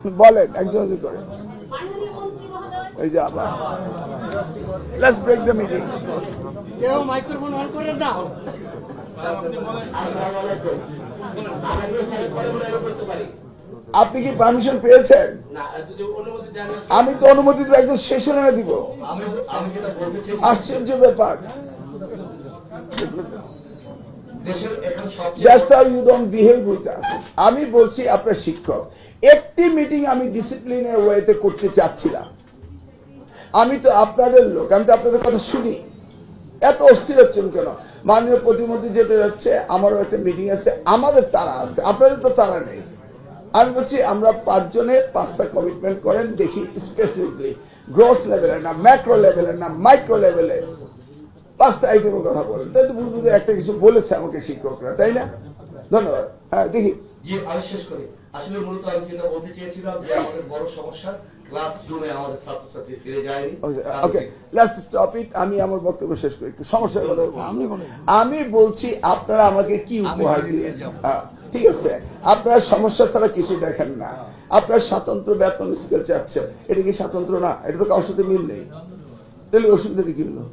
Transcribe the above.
বলেন একজন করে এই যে আবার লেটস ব্রেক দ্য মিটিং। কেউ মাইক্রোফোন অন করেন না। আপনি কি পারমিশন পেয়েছেন? আমি তো অনুমতি তো একজন সেশনে দিব। আশ্চর্য ব্যাপার। That's how you don't behave with us. আমি বলছি আপনার শিক্ষক একটি মিটিং আমি ডিসিপ্লিনের ওয়েতে করতে চাচ্ছিলাম। আমি তো আপনাদের লোক, আমি তো আপনাদের কথা শুনি। এত অস্থির হচ্ছেন কেন? মাননীয় প্রতিমন্ত্রী যেতে যাচ্ছে, আমারও একটা মিটিং আছে, আমাদের তারা আছে, আপনাদের তো তারা নেই। আমি বলছি আমরা 5 জনের 5টা কমিটমেন্ট করেন, দেখি স্পেসিফিকলি গ্রস লেভেলে না, ম্যাক্রো লেভেলে না, মাইক্রো লেভেলে 5টা আইটেমের কথা বলেন। তাই তো বুঝবো একটা কিছু বলেছে আমাকে শিক্ষকরা, তাই না? ধন্যবাদ। হ্যাঁ দেখি। জি আমি শেষ করি। আসলে মূলত আমি যেটা বলতে চেয়েছিলাম যে আমাদের বড় সমস্যা ক্লাসরুমে আমাদের ছাত্রছাত্রী ফিরে যায়নি। Okay let's stop it. আমি আমার বক্তব্য শেষ করি। একটু সমস্যা কথা আমি বলছি আপনারা আমাকে কি উপহার দিলেন? ঠিক আছে, আপনারা সমস্যা ছাড়া কিছু দেখেন না। আপনার স্বাতন্ত্র বেতন স্কেল চাচ্ছেন, এটা কি স্বাতন্ত্র না? এটা তো কারোর সাথে মিল নেই। তাহলে অসুবিধাটা কি হলো?